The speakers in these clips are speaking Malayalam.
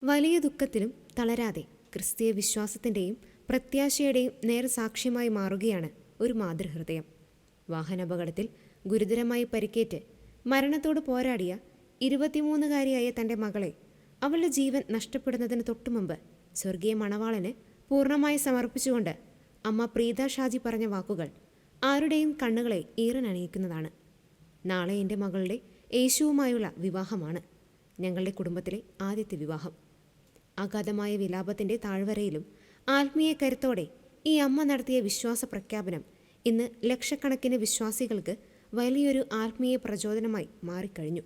വലിയ ദുഃഖത്തിലും തളരാതെ ക്രിസ്തീയ വിശ്വാസത്തിൻ്റെയും പ്രത്യാശയുടെയും നേർസാക്ഷ്യമായി മാറുകയാണ് ഒരു മാതൃഹൃദയം. വാഹനാപകടത്തിൽ ഗുരുതരമായി പരിക്കേറ്റ് മരണത്തോട് പോരാടിയ 23-കാരിയായ തൻ്റെ മകളെ അവളുടെ ജീവൻ നഷ്ടപ്പെടുന്നതിന് തൊട്ടുമുമ്പ് സ്വർഗീയ മണവാളന് പൂർണ്ണമായി സമർപ്പിച്ചുകൊണ്ട് അമ്മ പ്രീത ഷാജി പറഞ്ഞ വാക്കുകൾ ആരുടെയും കണ്ണുകളെ ഈറനണിയിക്കുന്നതാണ്. നാളെ എൻ്റെ മകളുടെ യേശുവുമായുള്ള വിവാഹമാണ്, ഞങ്ങളുടെ കുടുംബത്തിലെ ആദ്യത്തെ വിവാഹം. അഗാധമായ വിലാപത്തിൻ്റെ താഴ്വരയിലും ആത്മീയ കരുത്തോടെ ഈ അമ്മ നടത്തിയ വിശ്വാസ പ്രഖ്യാപനം ഇന്ന് ലക്ഷക്കണക്കിന് വിശ്വാസികൾക്ക് വലിയൊരു ആത്മീയ പ്രചോദനമായി മാറിക്കഴിഞ്ഞു.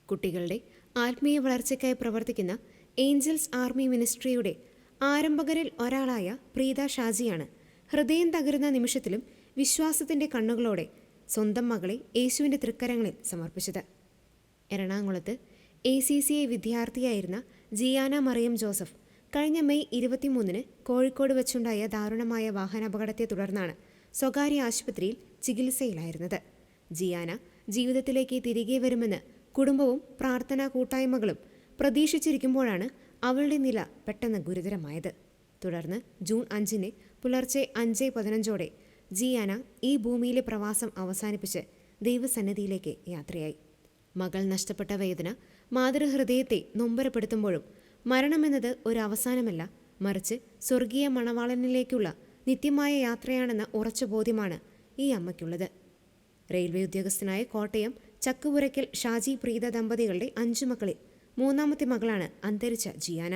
കുട്ടികളുടെ ആത്മീയ വളർച്ചയ്ക്കായി പ്രവർത്തിക്കുന്ന ഏഞ്ചൽസ് ആർമി മിനിസ്ട്രിയുടെ ആരംഭകരിൽ ഒരാളായ പ്രീത ഷാജിയാണ് ഹൃദയം തകരുന്ന നിമിഷത്തിലും വിശ്വാസത്തിൻ്റെ കണ്ണുകളോടെ സ്വന്തം മകളെ യേശുവിൻ്റെ തൃക്കരങ്ങളിൽ സമർപ്പിച്ചത്. എറണാകുളത്ത് ACCA വിദ്യാർത്ഥിയായിരുന്ന ജിയാന മറിയം ജോസഫ് കഴിഞ്ഞ മെയ് 23-ന് കോഴിക്കോട് വെച്ചുണ്ടായ ദാരുണമായ വാഹനാപകടത്തെ തുടർന്നാണ് സ്വകാര്യ ആശുപത്രിയിൽ ചികിത്സയിലായിരുന്നത്. ജിയാന ജീവിതത്തിലേക്ക് തിരികെ വരുമെന്ന് കുടുംബവും പ്രാർത്ഥനാ കൂട്ടായ്മകളും പ്രതീക്ഷിച്ചിരിക്കുമ്പോഴാണ് അവളുടെ നില പെട്ടെന്ന് ഗുരുതരമായത്. തുടർന്ന് ജൂൺ 5-ന് പുലർച്ചെ 5:15 ജിയാന ഈ ഭൂമിയിലെ പ്രവാസം അവസാനിപ്പിച്ച് ദൈവസന്നിധിയിലേക്ക് യാത്രയായി. മകൾ നഷ്ടപ്പെട്ട വേദന മാതൃഹൃദയത്തെ നൊമ്പരപ്പെടുത്തുമ്പോഴും മരണമെന്നത് ഒരു അവസാനമല്ല, മറിച്ച് സ്വർഗീയ മണവാളനിലേക്കുള്ള നിത്യമായ യാത്രയാണെന്ന ഉറച്ച ബോധ്യമാണ് ഈ അമ്മയ്ക്കുള്ളത്. റെയിൽവേ ഉദ്യോഗസ്ഥനായ കോട്ടയം ചക്കുപുരയ്ക്കൽ ഷാജി പ്രീത ദമ്പതികളുടെ 5 മക്കളിൽ 3-ാമത്തെ മകളാണ് അന്തരിച്ച ജിയാന.